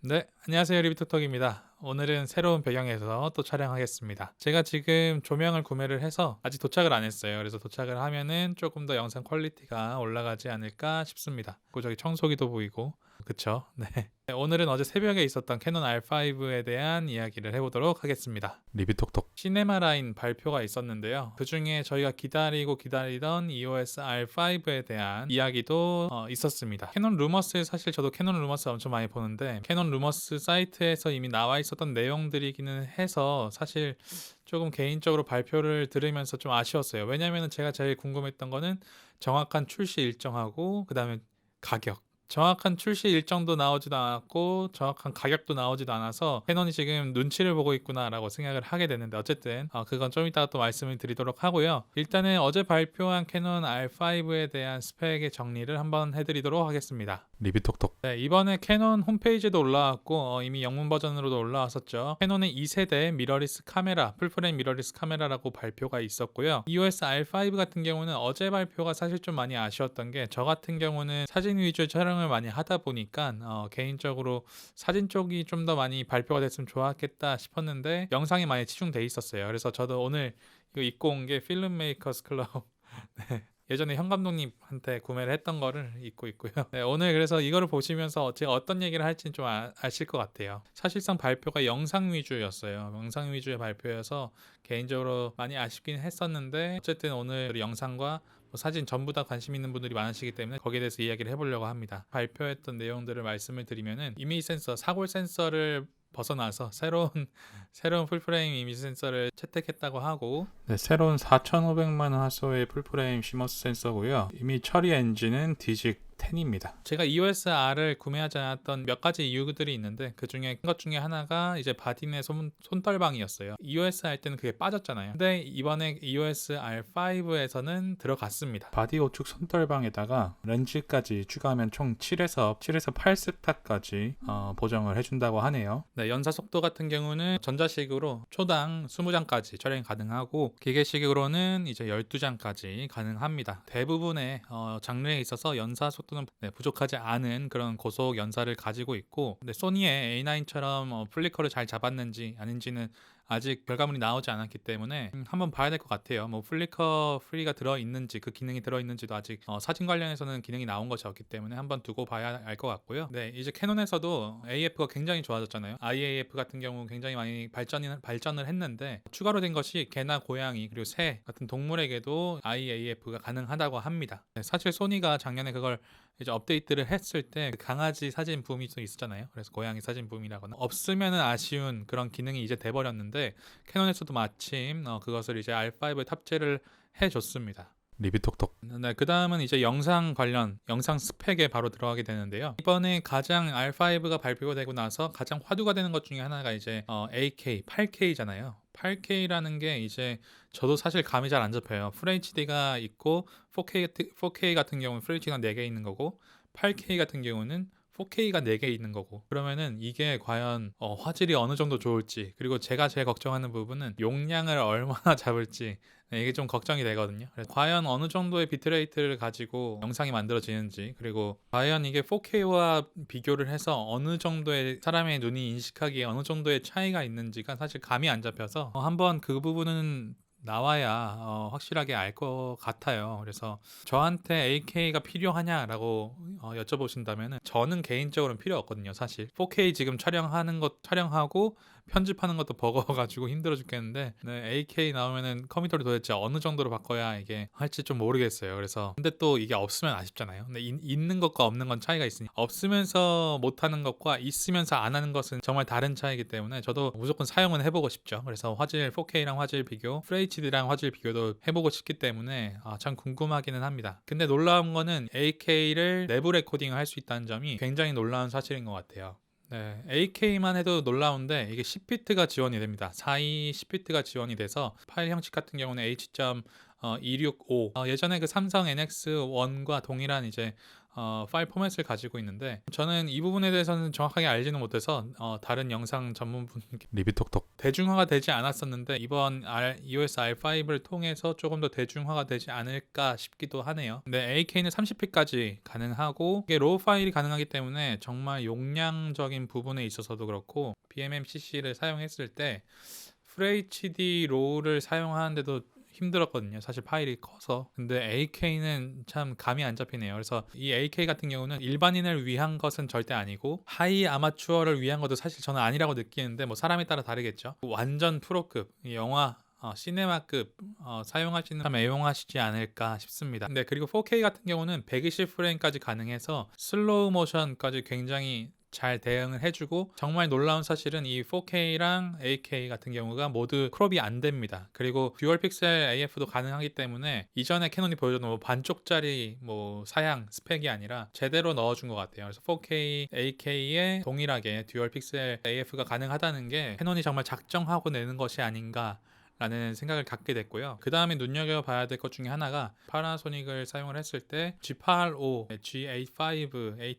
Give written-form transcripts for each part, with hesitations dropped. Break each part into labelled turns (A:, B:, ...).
A: 네, 안녕하세요. 리뷰톡톡입니다. 오늘은 새로운 배경에서 또 촬영하겠습니다. 제가 지금 조명을 구매를 해서 아직 도착을 안 했어요. 그래서 도착을 하면은 조금 더 영상 퀄리티가 올라가지 않을까 싶습니다. 그 저기 청소기도 보이고, 그쵸? 네. 오늘은 어제 새벽에 있었던 캐논 R5에 대한 이야기를 해보도록 하겠습니다. 리뷰톡톡 시네마 라인 발표가 있었는데요. 그 중에 저희가 기다리던 EOS R5에 대한 이야기도 있었습니다. 캐논 루머스, 사실 저도 캐논 루머스 엄청 많이 보는데 캐논 루머스 사이트에서 이미 나와 있었던 내용들이기는 해서 사실 조금 개인적으로 발표를 들으면서 좀 아쉬웠어요. 왜냐하면 제가 제일 궁금했던 거는 정확한 출시 일정하고 그 다음에 가격. 정확한 출시 일정도 나오지도 않았고 정확한 가격도 나오지도 않아서 캐논이 지금 눈치를 보고 있구나라고 생각을 하게 됐는데, 어쨌든 그건 좀 이따가 또 말씀을 드리도록 하고요. 일단은 어제 발표한 캐논 R5에 대한 스펙의 정리를 한번 해드리도록 하겠습니다. 리뷰톡톡. 네, 이번에 캐논 홈페이지에도 올라왔고 이미 영문 버전으로도 올라왔었죠. 캐논의 2세대 미러리스 카메라, 풀프레임 미러리스 카메라라고 발표가 있었고요. EOS R5 같은 경우는 어제 발표가 사실 좀 많이 아쉬웠던 게, 저 같은 경우는 사진 위주 촬영을 많이 하다 보니까 개인적으로 사진 쪽이 좀 더 많이 발표가 됐으면 좋았겠다 싶었는데 영상이 많이 치중돼 있었어요. 그래서 저도 오늘 이거 입고 온 게 필름 메이커스 클럽 네. 예전에 현 감독님한테 구매를 했던 거를 입고 있고요. 네, 오늘 그래서 이거를 보시면서 제가 어떤 얘기를 할지는 좀 아실 것 같아요. 사실상 발표가 영상 위주였어요. 영상 위주의 발표여서 개인적으로 많이 아쉽긴 했었는데, 어쨌든 오늘 영상과 사진 전부 다 관심 있는 분들이 많으시기 때문에 거기에 대해서 이야기를 해보려고 합니다. 발표했던 내용들을 말씀을 드리면은, 이미지 센서, 사골 센서를 벗어나서 새로운 풀프레임 이미지 센서를 채택했다고 하고, 네, 새로운 4,500만 화소의 풀프레임 시머스 센서고요. 이미 처리 엔진은 디직 10입니다. 제가 EOS R을 구매하지 않았던 몇 가지 이유들이 있는데, 그 중에 큰 것 중에 하나가 이제 바딘의 손떨방이었어요. EOS 할 때는 그게 빠졌잖아요. 근데 이번에 EOS R5에서는 들어갔습니다. 바디 우측 손떨방에다가 렌즈까지 추가하면 총 7에서 8스타까지 보정을 해준다고 하네요. 네, 연사 속도 같은 경우는 전자식으로 초당 20장까지 촬영이 가능하고, 기계식으로는 이제 12장까지 가능합니다. 대부분의 장르에 있어서 연사 속도는 부족하지 않은 그런 고속 연사를 가지고 있고, 근데 소니의 A9처럼 플리커를 잘 잡았는지 아닌지는 아직 결과물이 나오지 않았기 때문에 한번 봐야 될 것 같아요. 플리커 프리가 들어있는지, 그 기능이 들어있는지도 아직 사진 관련해서는 기능이 나온 것이 없기 때문에 한번 두고 봐야 알 것 같고요. 네, 이제 캐논에서도 AF가 굉장히 좋아졌잖아요. IAF 같은 경우 굉장히 많이 발전을 했는데, 추가로 된 것이 개나 고양이 그리고 새 같은 동물에게도 IAF가 가능하다고 합니다. 네, 사실 소니가 작년에 그걸 이제 업데이트를 했을 때 강아지 사진 붐이 또 있었잖아요. 그래서 고양이 사진 붐이라거나 없으면은 아쉬운 그런 기능이 이제 돼버렸는데, 캐논에서도 마침 그것을 이제 R5에 탑재를 해줬습니다. 리뷰톡톡. 네, 그 다음은 이제 영상 관련 영상 스펙에 바로 들어가게 되는데요. 이번에 가장 R5가 발표가 되고 나서 가장 화두가 되는 것 중에 하나가 이제 8K잖아요. 8K라는 게 이제 저도 사실 감이 잘 안 잡혀요. FHD가 있고 4K 같은 경우는 FHD가 4개 있는 거고, 8K 같은 경우는 4K가 4개 있는 거고, 그러면은 이게 과연 화질이 어느 정도 좋을지, 그리고 제가 제일 걱정하는 부분은 용량을 얼마나 잡을지, 이게 좀 걱정이 되거든요. 그래서 과연 어느 정도의 비트레이트를 가지고 영상이 만들어지는지, 그리고 과연 이게 4K와 비교를 해서 어느 정도의 사람의 눈이 인식하기에 어느 정도의 차이가 있는지가 사실 감이 안 잡혀서 한번 그 부분은 나와야 확실하게 알 것 같아요. 그래서 저한테 AK가 필요하냐라고 여쭤보신다면 저는 개인적으로는 필요 없거든요. 사실 4K 지금 촬영하고 편집하는 것도 버거워가지고 힘들어 죽겠는데, 네, AK 나오면은 컴퓨터를 도대체 어느 정도로 바꿔야 이게 할지 좀 모르겠어요. 그래서 근데 또 이게 없으면 아쉽잖아요. 근데 있는 것과 없는 건 차이가 있으니, 없으면서 못하는 것과 있으면서 안 하는 것은 정말 다른 차이기 때문에 저도 무조건 사용은 해보고 싶죠. 그래서 화질 4K랑 화질 비교, FHD랑 화질 비교도 해보고 싶기 때문에 참 궁금하기는 합니다. 근데 놀라운 거는 AK를 내부 레코딩을 할 수 있다는 점이 굉장히 놀라운 사실인 것 같아요. 네, AK만 해도 놀라운데 이게 10비트가 지원이 됩니다. 4이 10비트가 지원이 돼서 파일 형식 같은 경우는 H. 265. 예전에 그 삼성 NX1과 동일한 이제 파일 포맷을 가지고 있는데, 저는 이 부분에 대해서는 정확하게 알지는 못해서 다른 영상 전문분 리뷰톡톡 대중화가 되지 않았었는데, 이번 EOS R5를 통해서 조금 더 대중화가 되지 않을까 싶기도 하네요. 근데 AK는 30p까지 가능하고, 이게 로우 파일이 가능하기 때문에 정말 용량적인 부분에 있어서도 그렇고, BMMCC를 사용했을 때 FHD 로우를 사용하는데도 힘들었거든요. 사실 파일이 커서. 근데 AK는 참 감이 안 잡히네요. 그래서 이 AK 같은 경우는 일반인을 위한 것은 절대 아니고 하이 아마추어를 위한 것도 사실 저는 아니라고 느끼는데, 뭐 사람에 따라 다르겠죠. 완전 프로급 영화 시네마급 사용하시는 애용하시지 않을까 싶습니다. 근데 그리고 4K 같은 경우는 120프레임까지 가능해서 슬로우 모션까지 굉장히 잘 대응을 해주고, 정말 놀라운 사실은 이 4K랑 AK 같은 경우가 모두 크롭이 안 됩니다. 그리고 듀얼 픽셀 AF도 가능하기 때문에 이전에 캐논이 보여줬던 뭐 반쪽짜리 뭐 사양 스펙이 아니라 제대로 넣어준 것 같아요. 그래서 4K, AK에 동일하게 듀얼 픽셀 AF가 가능하다는 게 캐논이 정말 작정하고 내는 것이 아닌가 라는 생각을 갖게 됐고요. 그 다음에 눈여겨봐야 될 것 중에 하나가, 파나소닉을 사용을 했을 때 G85, G85,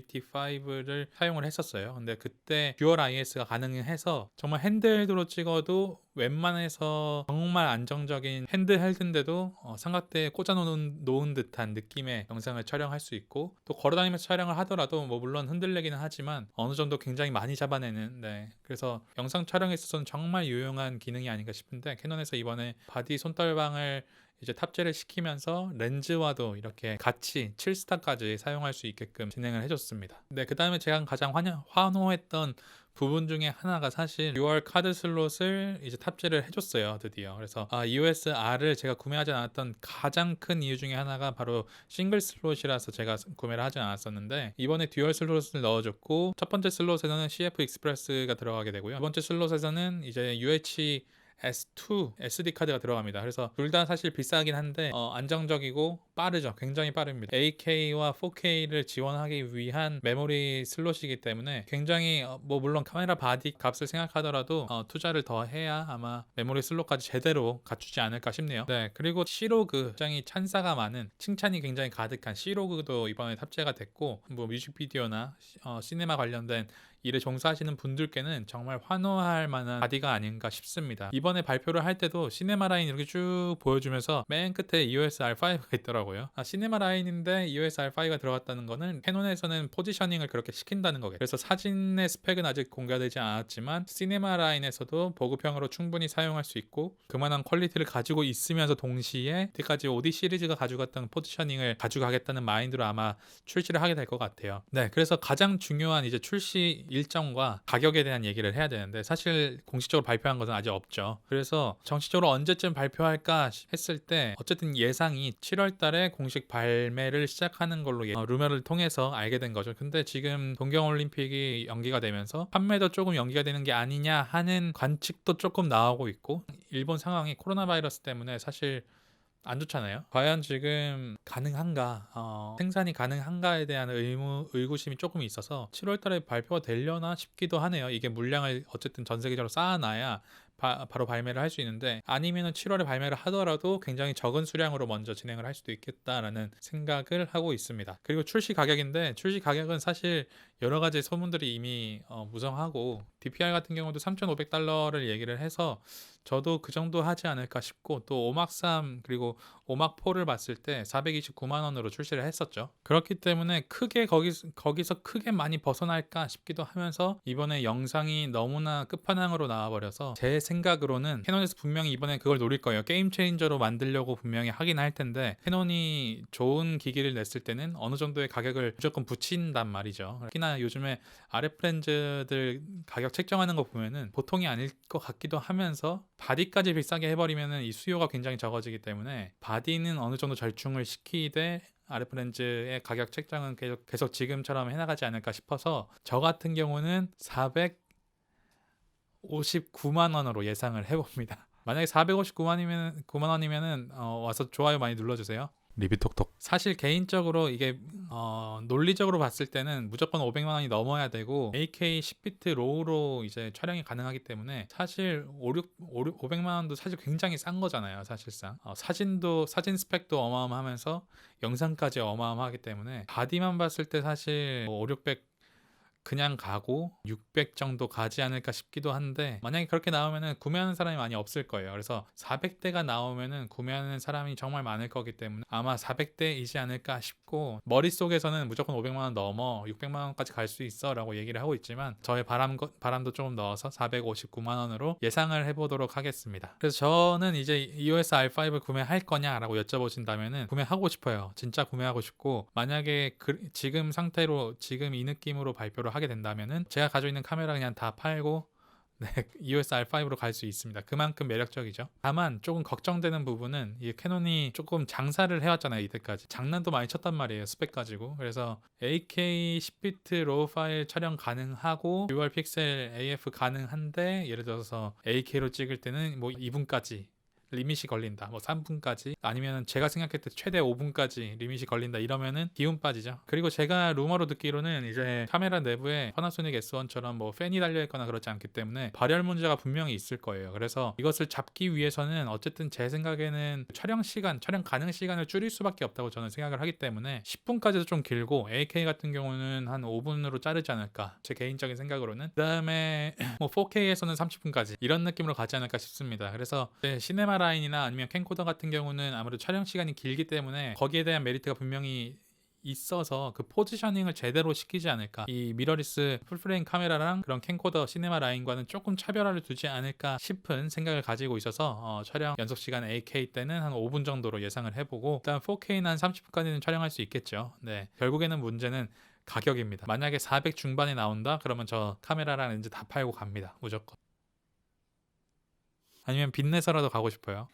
A: G85를 사용을 했었어요. 근데 그때 듀얼 IS가 가능해서 정말 핸드헬드로 찍어도 웬만해서 정말 안정적인 핸드헬드인데도 삼각대에 꽂아놓은 듯한 느낌의 영상을 촬영할 수 있고, 또 걸어다니면서 촬영을 하더라도 뭐 물론 흔들리기는 하지만 어느 정도 굉장히 많이 잡아내는, 그래서 영상 촬영에 있어서는 정말 유용한 기능이 아닌가 싶은데, 캐논에서 이번에 바디 손떨방을 이제 탑재를 시키면서 렌즈와도 이렇게 같이 7스타까지 사용할 수 있게끔 진행을 해줬습니다. 그 다음에 제가 가장 환호했던 부분 중에 하나가 사실 듀얼 카드 슬롯을 이제 탑재를 해줬어요, 드디어. 그래서 EOS R을 제가 구매하지 않았던 가장 큰 이유 중에 하나가 바로 싱글 슬롯이라서 제가 구매를 하지 않았었는데, 이번에 듀얼 슬롯을 넣어줬고, 첫 번째 슬롯에서는 CF 익스프레스가 들어가게 되고요. 두 번째 슬롯에서는 이제 UH S2 SD 카드가 들어갑니다. 그래서 둘 다 사실 비싸긴 한데 안정적이고 빠르죠. 굉장히 빠릅니다. AK와 4K를 지원하기 위한 메모리 슬롯이기 때문에 굉장히 뭐 물론 카메라 바디 값을 생각하더라도 투자를 더 해야 아마 메모리 슬롯까지 제대로 갖추지 않을까 싶네요. 그리고 C로그, 굉장히 찬사가 많은, 칭찬이 굉장히 가득한 C로그도 이번에 탑재가 됐고, 뭐 뮤직비디오나 시네마 관련된 일에 종사하시는 분들께는 정말 환호할 만한 바디가 아닌가 싶습니다. 이번에 발표를 할 때도 시네마 라인 이렇게 쭉 보여주면서 맨 끝에 EOS R5가 있더라고요. 시네마 라인인데 EOS R5가 들어갔다는 거는 캐논에서는 포지셔닝을 그렇게 시킨다는 거겠죠. 그래서 사진의 스펙은 아직 공개되지 않았지만 시네마 라인에서도 보급형으로 충분히 사용할 수 있고, 그만한 퀄리티를 가지고 있으면서 동시에 여태까지 OD 시리즈가 가져갔던 포지셔닝을 가져가겠다는 마인드로 아마 출시를 하게 될 것 같아요. 그래서 가장 중요한 이제 출시 일정과 가격에 대한 얘기를 해야 되는데, 사실 공식적으로 발표한 것은 아직 없죠. 그래서 정식적으로 언제쯤 발표할까 했을 때 어쨌든 예상이 7월 달에 공식 발매를 시작하는 걸로 루머를 통해서 알게 된 거죠. 근데 지금 동경올림픽이 연기가 되면서 판매도 조금 연기가 되는 게 아니냐 하는 관측도 조금 나오고 있고, 일본 상황이 코로나 바이러스 때문에 사실 안 좋잖아요. 과연 지금 가능한가, 생산이 가능한가에 대한 의구심이 조금 있어서 7월 달에 발표가 되려나 싶기도 하네요. 이게 물량을 어쨌든 전 세계적으로 쌓아놔야 바로 발매를 할 수 있는데, 아니면은 7월에 발매를 하더라도 굉장히 적은 수량으로 먼저 진행을 할 수도 있겠다라는 생각을 하고 있습니다. 그리고 출시 가격인데, 출시 가격은 사실 여러 가지 소문들이 이미 무성하고, DPR 같은 경우도 $3,500를 얘기를 해서 저도 그 정도 하지 않을까 싶고, 또 오막 3 그리고 오막 4를 봤을 때 429만 원으로 출시를 했었죠. 그렇기 때문에 크게 거기서 크게 많이 벗어날까 싶기도 하면서, 이번에 영상이 너무나 끝판왕으로 나와버려서 제 생각으로는 캐논에서 분명히 이번에 그걸 노릴 거예요. 게임 체인저로 만들려고 분명히 하긴 할 텐데, 캐논이 좋은 기기를 냈을 때는 어느 정도의 가격을 무조건 붙인단 말이죠. 특히나 요즘에 RF 렌즈들 가격 책정하는 거 보면은 보통이 아닐 것 같기도 하면서, 바디까지 비싸게 해버리면은 이 수요가 굉장히 적어지기 때문에 바디는 어느 정도 절충을 시키되 RF 렌즈의 가격 책정은 계속 지금처럼 해나가지 않을까 싶어서, 저 같은 경우는 459만 원으로 예상을 해봅니다. 만약에 459만 원이면은 와서 좋아요 많이 눌러주세요. 리뷰톡톡. 사실 개인적으로 이게 논리적으로 봤을 때는 무조건 500만 원이 넘어야 되고 AK 10비트 로우로 이제 촬영이 가능하기 때문에 사실 500만 원도 사실 굉장히 싼 거잖아요, 사실상. 사진 스펙도 어마어마하면서 영상까지 어마어마하기 때문에 바디만 봤을 때 사실 5, 600 그냥 가고 600 정도 가지 않을까 싶기도 한데, 만약에 그렇게 나오면은 구매하는 사람이 많이 없을 거예요. 그래서 400대가 나오면은 구매하는 사람이 정말 많을 거기 때문에 아마 400대이지 않을까 싶고, 머릿속에서는 무조건 500만 원 넘어 600만 원까지 갈 수 있어 라고 얘기를 하고 있지만, 저의 바람도 조금 넣어서 459만 원으로 예상을 해보도록 하겠습니다. 그래서 저는 이제 EOS R5 구매할 거냐라고 여쭤보신다면은 구매하고 싶어요. 진짜 구매하고 싶고, 만약에 지금 상태로 지금 이 느낌으로 발표를 하게 된다면은 제가 가지고 있는 카메라 그냥 다 팔고 EOS R5로 갈 수 있습니다. 그만큼 매력적이죠. 다만 조금 걱정되는 부분은 이 캐논이 조금 장사를 해왔잖아요. 이때까지 장난도 많이 쳤단 말이에요, 스펙 가지고. 그래서 AK 10비트 로우 파일 촬영 가능하고 듀얼 픽셀 AF 가능한데, 예를 들어서 AK로 찍을 때는 뭐 2분까지 리밋이 걸린다, 뭐 3분까지, 아니면 제가 생각했을 때 최대 5분까지 리밋이 걸린다, 이러면은 기운 빠지죠. 그리고 제가 루머로 듣기로는 이제 카메라 내부에 파나소닉 S1처럼 뭐 팬이 달려있거나 그렇지 않기 때문에 발열 문제가 분명히 있을 거예요. 그래서 이것을 잡기 위해서는 어쨌든 제 생각에는 촬영 가능 시간을 줄일 수밖에 없다고 저는 생각을 하기 때문에 10분까지도 좀 길고, AK 같은 경우는 한 5분으로 자르지 않을까, 제 개인적인 생각으로는. 그 다음에 뭐 4K에서는 30분까지 이런 느낌으로 가지 않을까 싶습니다. 그래서 시네마 라인이나 아니면 캠코더 같은 경우는 아무래도 촬영 시간이 길기 때문에 거기에 대한 메리트가 분명히 있어서 그 포지셔닝을 제대로 시키지 않을까, 이 미러리스 풀프레임 카메라랑 그런 캠코더 시네마 라인과는 조금 차별화를 두지 않을까 싶은 생각을 가지고 있어서 촬영 연속 시간 AK 때는 한 5분 정도로 예상을 해보고, 일단 4K는 한 30분까지는 촬영할 수 있겠죠. 네, 결국에는 문제는 가격입니다. 만약에 400 중반에 나온다 그러면 저 카메라랑 렌즈 다 팔고 갑니다, 무조건. 아니면 빚내서라도 가고 싶어요.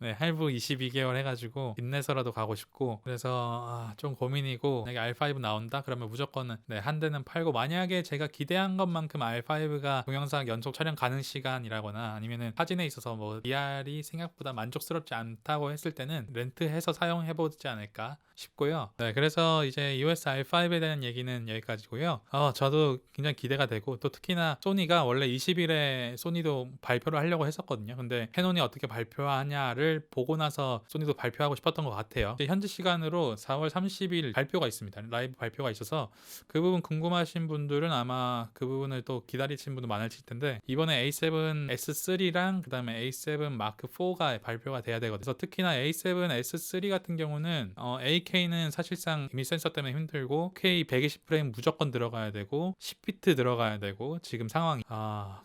A: 네, 할부 22개월 해가지고 빚내서라도 가고 싶고, 그래서 좀 고민이고, 만약에 R5 나온다 그러면 무조건 한 대는 팔고, 만약에 제가 기대한 것만큼 R5가 동영상 연속 촬영 가능 시간이라거나 아니면은 사진에 있어서 뭐 DR이 생각보다 만족스럽지 않다고 했을 때는 렌트해서 사용해보지 않을까 싶고요. 네, 그래서 이제 EOS R5에 대한 얘기는 여기까지고요. 저도 굉장히 기대가 되고, 또 특히나 소니가 원래 20일에 소니도 발표를 하려고 했었거든요. 근데 캐논이 어떻게 발표하냐를 보고 나서 소니도 발표하고 싶었던 것 같아요. 현지 시간으로 4월 30일 발표가 있습니다. 라이브 발표가 있어서 그 부분 궁금하신 분들은 아마 그 부분을 또 기다리신 분도 많으실 텐데, 이번에 A7 S3랑 그 다음에 A7 Mark 4가 발표가 돼야 되거든요. 그래서 특히나 A7 S3 같은 경우는 AK는 사실상 이미 센서 때문에 힘들고, K 120프레임 무조건 들어가야 되고 10비트 들어가야 되고, 지금 상황이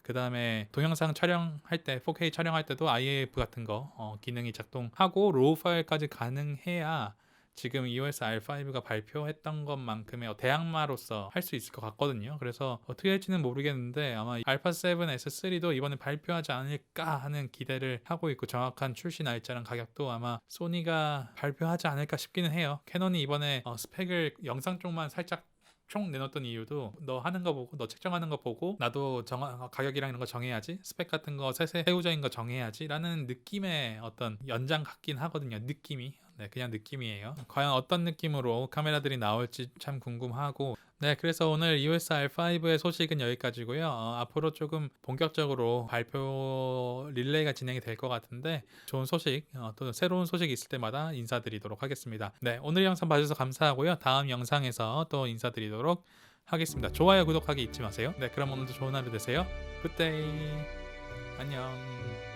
A: 그 다음에 동영상 촬영할 때 4K 촬영할 때도 IAF 같은 거 기능이 작동하고 로우 파일까지 가능해야 지금 EOS R5가 발표했던 것만큼의 대항마로서 할 수 있을 것 같거든요. 그래서 어떻게 할지는 모르겠는데 아마 알파7 S3도 이번에 발표하지 않을까 하는 기대를 하고 있고, 정확한 출시 날짜랑 가격도 아마 소니가 발표하지 않을까 싶기는 해요. 캐논이 이번에 스펙을 영상 쪽만 살짝 총 내놓던 이유도, 너 하는 거 보고, 너 책정하는 거 보고 나도 가격이랑 이런 거 정해야지, 스펙 같은 거 세부적인 거 정해야지 라는 느낌의 어떤 연장 같긴 하거든요. 느낌이. 네, 그냥 느낌이에요. 과연 어떤 느낌으로 카메라들이 나올지 참 궁금하고, 네, 그래서 오늘 EOS R5의 소식은 여기까지고요. 앞으로 조금 본격적으로 발표 릴레이가 진행이 될 것 같은데, 좋은 소식, 또 새로운 소식이 있을 때마다 인사드리도록 하겠습니다. 네, 오늘 영상 봐주셔서 감사하고요. 다음 영상에서 또 인사드리도록 하겠습니다. 좋아요, 구독하기 잊지 마세요. 네, 그럼 오늘도 좋은 하루 되세요. 굿데이. 안녕.